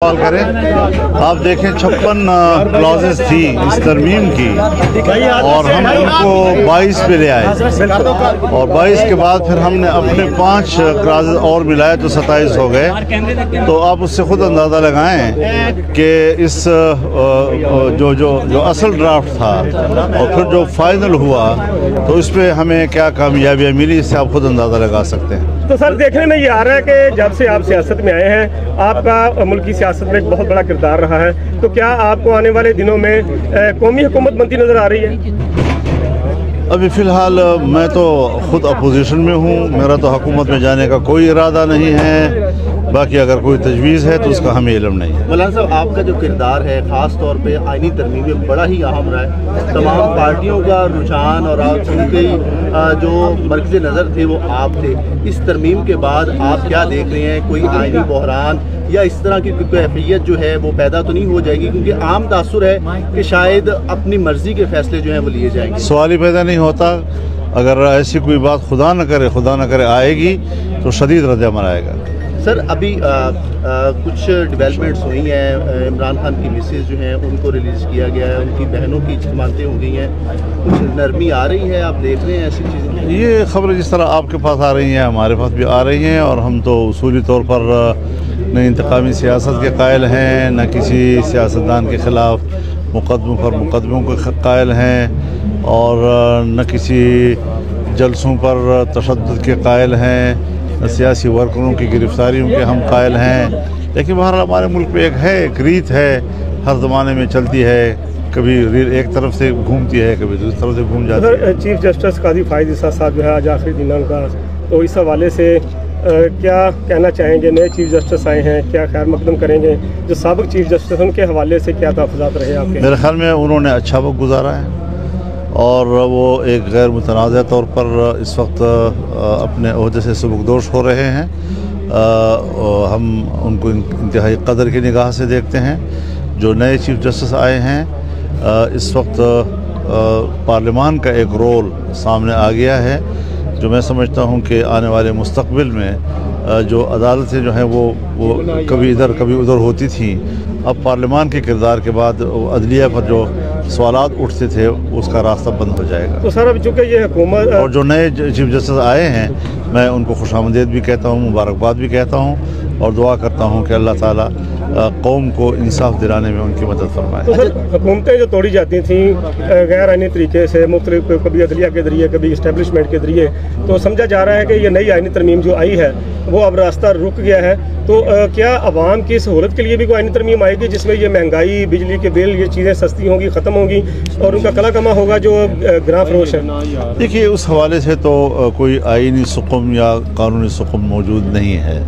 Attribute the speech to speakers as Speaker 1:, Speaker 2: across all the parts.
Speaker 1: सवाल करें। आप देखें 56 क्लॉजेस थी इस तरमीम की और हम उनको 22 पे ले आए और 22 के बाद फिर हमने अपने 5 क्लॉजेस और मिलाए तो 27 हो गए। तो आप उससे खुद अंदाज़ा लगाएं कि इस जो असल ड्राफ्ट था और फिर जो फाइनल हुआ तो इस पर हमें क्या कामयाबियाँ मिली, इससे आप खुद अंदाज़ा लगा सकते हैं।
Speaker 2: तो सर देखने में ये आ रहा है कि जब से आप सियासत में आए हैं आपका मुल्क की सियासत में एक बहुत बड़ा किरदार रहा है, तो क्या आपको आने वाले दिनों में कौमी हुकूमत बनती नज़र आ रही है?
Speaker 1: अभी फ़िलहाल मैं तो ख़ुद अपोजिशन में हूँ, मेरा तो हुकूमत में जाने का कोई इरादा नहीं है। बाकी अगर कोई तजवीज़ है तो उसका हमें इल्म नहीं है।
Speaker 3: मौलाना साहब, आपका जो किरदार है ख़ास तौर पे आइनी तरमीम में बड़ा ही अहम रहा है। तमाम पार्टियों का रुझान और उनके जो मरकज़ नज़र थे वो आप थे। इस तरमीम के बाद आप क्या देख रहे हैं? कोई आइनी बहरान या इस तरह की कैफियत जो है वो पैदा तो नहीं हो जाएगी? क्योंकि आम तासुर है कि शायद अपनी मर्ज़ी के फ़ैसले जो हैं वो लिए जाएंगे।
Speaker 1: सवाल ही पैदा नहीं होता। अगर ऐसी कोई बात खुदा न करे आएगी तो शदीद रद्द-ए-अमल आएगा।
Speaker 3: सर अभी कुछ डेवलपमेंट्स हुई हैं। इमरान खान की मिसेज जो हैं उनको रिलीज़ किया गया है, उनकी बहनों की जमानतें हो गई हैं, कुछ नरमी आ रही है, आप देख रहे हैं ऐसी चीज़ें?
Speaker 1: ये खबरें जिस तरह आपके पास आ रही हैं हमारे पास भी आ रही हैं और हम तो उसूली तौर पर न इंतकामी सियासत के कायल हैं, न किसी सियासतदान के ख़िलाफ़ मुकदमों के कायल हैं और न किसी जलसों पर तशद्दुद के कायल हैं, सियासी वर्करों की गिरफ्तारियों के हम कायल हैं। लेकिन बहरहाल हमारे मुल्क में एक रीत है, हर ज़माने में चलती है, कभी एक तरफ से घूमती है कभी दूसरी तरफ से घूम जाती है।
Speaker 2: चीफ जस्टिस काजी फायद ईसा साहब जो है आज आखिरी दिन उनका, तो इस हवाले से क्या कहना चाहेंगे? नए चीफ जस्टिस आए हैं, क्या खैर मकदम करेंगे? जो साबिक चीफ जस्टिस उनके हवाले से क्या तहफ़्फ़ुज़ात रहे आपके?
Speaker 1: मेरे ख्याल में उन्होंने अच्छा वक्त गुजारा है और वो एक गैर मुतनाज़ तौर पर इस वक्त अपने ओहदे से सुबुकदोश हो रहे हैं। हम उनको इंतहाई कदर की निगाह से देखते हैं। जो नए चीफ जस्टिस आए हैं इस वक्त पार्लियामान का एक रोल सामने आ गया है, जो मैं समझता हूँ कि आने वाले मुस्तक़बिल में जो अदालतें जो हैं वो कभी इधर कभी उधर होती थी, अब पार्लियामान के किरदार के बाद अदलिया पर जो सवालात उठते थे उसका रास्ता बंद हो जाएगा।
Speaker 2: तो सर अब चूँकि ये हुकूमत
Speaker 1: और जो नए चीफ जस्टिस आए हैं मैं उनको खुशामदीद भी कहता हूँ, मुबारकबाद भी कहता हूँ और दुआ करता हूँ कि अल्लाह ताला कौम को इंसाफ दिलाने में उनकी मदद फरमाए।
Speaker 2: तो सर हुकूमतें जो तोड़ी जाती थी गैर आइनी तरीके से, मुख्तलिफ कभी अदलिया के ज़रिए कभी इस्टेब्लिशमेंट के ज़रिए, तो समझा जा रहा है कि ये नई आइनी तरमीम जो आई है वो अब रास्ता रुक गया है। तो क्या आवाम की सहूलत के लिए भी कोई आइनी तरमीम आएगी जिसमें ये महंगाई, बिजली के बिल, ये चीज़ें सस्ती होंगी, ख़त्म होंगी और उनका कला कमा होगा जो ग्रां फरोश है?
Speaker 1: देखिए, उस हवाले से तो कोई आइनी सुकुम या कानूनी सुकुम मौजूद नहीं है।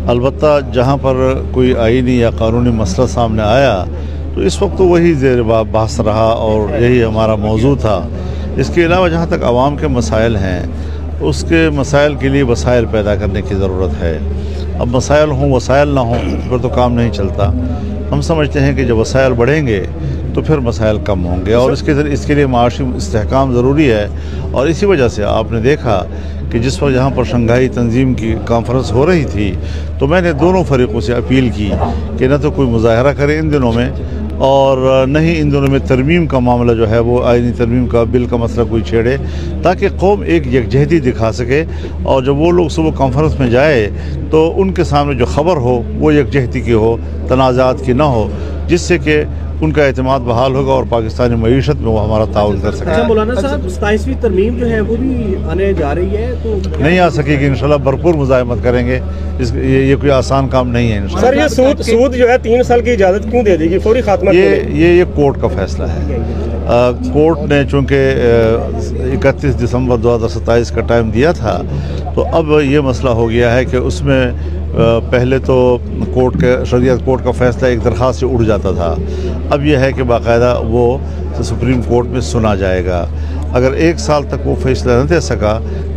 Speaker 1: अलबत्ता जहाँ पर कोई आइनी या कानूनी मसला सामने आया तो इस वक्त तो वही ज़ेर बहस रहा और यही हमारा मौजू था। इसके अलावा जहाँ तक आवाम के मसाइल हैं उसके मसाइल के लिए वसाइल पैदा करने की ज़रूरत है। अब मसाइल हों वसाइल ना हों फिर तो काम नहीं चलता। हम समझते हैं कि जब वसाइल बढ़ेंगे तो फिर मसाइल कम होंगे और इसके लिए माशी इस्तेहकाम ज़रूरी है। और इसी वजह से आपने देखा कि जिस वक्त यहाँ पर शंघाई तंजीम की कॉन्फ्रेंस हो रही थी तो मैंने दोनों फरीक़ों से अपील की कि न तो कोई मुज़ाहरा करे इन दिनों में और न ही इन दिनों में तरमीम का मामला जो है वो आइनी तरमीम का बिल का मसला कोई छेड़े, ताकि कौम एक यकजहती दिखा सके और जब वो लोग सुबह कॉन्फ्रेंस में जाए तो उनके सामने जो ख़बर हो वो यकजहती की हो, तनाज़ात की ना हो, जिससे कि उनका एतमाद बहाल होगा और पाकिस्तानी मईशत में वो हमारा ताउन कर सकें।
Speaker 3: अच्छा मौलाना साहब, 27वीं तरमीम जो है वो भी आने जा रही है तो
Speaker 1: नहीं आ सकेगी। इंशाल्लाह भरपूर मुज़ाहमत करेंगे। ये कोई आसान काम नहीं है।
Speaker 2: सर ये सूद जो है 3 साल की इजाज़त क्यों दे देगी, फौरी खात्मा?
Speaker 1: ये कोर्ट का फैसला है। कोर्ट ने चूँकि 31 दिसंबर 2027 का टाइम दिया था तो अब ये मसला हो गया है कि उसमें पहले तो शरीयत कोर्ट का फ़ैसला एक दरख्वास्त से उड़ जाता था। अब यह है कि बाकायदा वो सुप्रीम कोर्ट में सुना जाएगा। अगर 1 साल तक वो फैसला न दे सका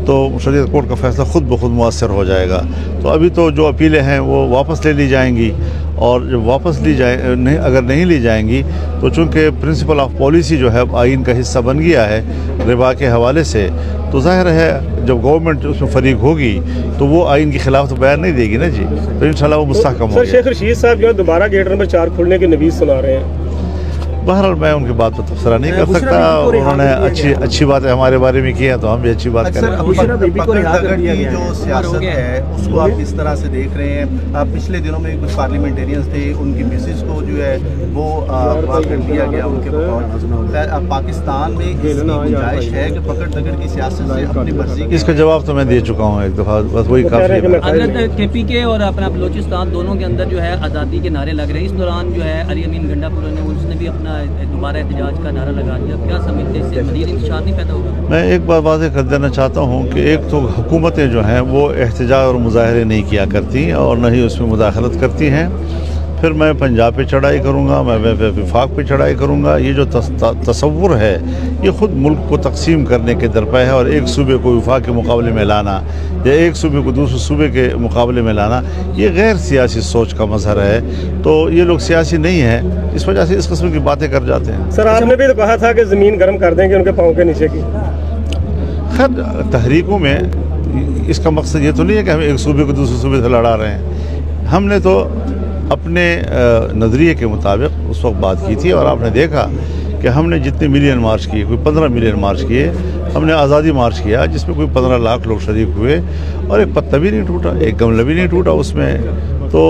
Speaker 1: तो शरीयत कोर्ट का फ़ैसला ख़ुद ब खुद मुअस्सर हो जाएगा। तो अभी तो जो अपीलें हैं वो वापस ले ली जाएंगी और जब वापस ली जाए नहीं, अगर नहीं ली जाएंगी तो चूँकि प्रिंसिपल ऑफ पॉलिसी जो है आइन का हिस्सा बन गया है रिबा के हवाले से, तो जाहिर है जब गवर्नमेंट उसमें फरीक होगी तो वो आइन के खिलाफ तो बयान नहीं देगी ना जी, तो इंशाल्लाह वो मुस्तहकम होगा।
Speaker 2: सर शेख रशीद साहब जो है दोबारा गेट नंबर 4 खुलने की नवीज़ सुना रहे हैं।
Speaker 1: बहरहाल मैं उनकी बात पर तबसरा नहीं कर सकता, उन्होंने अच्छी बातें हमारे बारे में की है तो हम भी अच्छी बात करें।
Speaker 3: पकड़ की जो सियासत है उसको आप किस तरह से देख रहे हैं? पिछले दिनों में कुछ पार्लियामेंटेरियंस थे, उनकी मिसेज को जो है वो अगवा कर दिया गया उनके बगौर। पाकिस्तान में इसकी गुंजाइश है कि पकड़ दकड़ की सियासत से अपनी मर्जी?
Speaker 1: इसका जवाब तो मैं दे चुका हूँ एक दफ़ा, बस वही काफ़ी है।
Speaker 4: KPK और अपना बलोचिस्तान दोनों के अंदर जो है आज़ादी के नारे लग रहे हैं। इस दौरान जो है अली अमीन गंडापुरा ने उसने भी अपना दोबारा एहतजाज का नारा लगा दिया। क्या समझते हैं इससे मज़ीद इंतशार नहीं पैदा होगा? मैं
Speaker 1: एक बार वाज़ेह कर देना चाहता हूँ कि एक तो हुकूमतें जो हैं वो एहतजाज और मुजाहरे नहीं किया करती और न ही उसमें मुदाखलत करती हैं। फिर मैं पंजाब पे चढ़ाई करूँगा, मैं वफाक पे चढ़ाई करूँगा, ये जो तसव्वुर है ये ख़ुद मुल्क को तकसीम करने के दरपे है। और एक सूबे को वफाक के मुकाबले में लाना या एक सूबे को दूसरे सूबे के मुकाबले में लाना, ये गैर सियासी सोच का मजहर है। तो ये लोग सियासी नहीं है, इस वजह से इस किस्म की बातें कर जाते हैं।
Speaker 2: सर आपने भी तो कहा था कि ज़मीन गर्म कर देंगे उनके पाँव के नीचे की।
Speaker 1: खैर तहरीकों में इसका मकसद ये तो नहीं है कि हम एक सूबे को दूसरे सूबे से लड़ा रहे हैं। हमने तो अपने नज़रिए के मुताबिक उस वक्त बात की थी और आपने देखा कि हमने जितने मिलियन मार्च किए, कोई 15 मिलियन मार्च किए, हमने आज़ादी मार्च किया जिसमें कोई 15 लाख लोग शरीक हुए और एक पत्ता भी नहीं टूटा, एक गमला भी नहीं टूटा उसमें, तो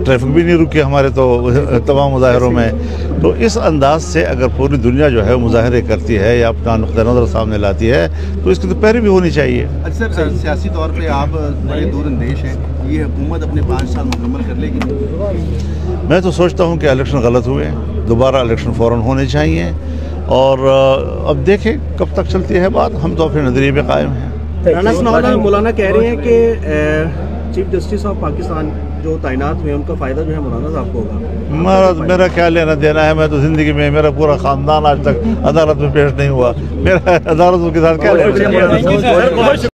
Speaker 1: ट्रैफिक भी नहीं रुकी हमारे तो तमाम मुजाहरों में। तो इस अंदाज से अगर पूरी दुनिया जो है मुजाहरे करती है या अपना नुक़्ता नज़र सामने लाती है तो इसकी तो पैरवी भी होनी चाहिए।
Speaker 3: अच्छा सर, सियासी तौर पे आप बड़े दूरअंदेश हैं, ये हुकूमत अपने 5 साल मुकम्मल कर लेगी?
Speaker 1: मैं तो सोचता हूँ कि इलेक्शन गलत हुए, दोबारा इलेक्शन फ़ौरन होने चाहिए और अब देखें कब तक चलती है बात। हम तो अपने नज़रिए पे कायम हैं।
Speaker 5: मौलाना कह रहे हैं कि चीफ जस्टिस ऑफ पाकिस्तान जो तैनात हुए उनका फ़ायदा जो है मौलाना साहब को होगा।
Speaker 1: मेरा क्या लेना देना है? मैं तो ज़िंदगी में, मेरा पूरा ख़ानदान आज तक अदालत में पेश नहीं हुआ, मेरा अदालत के साथ क्या लेना।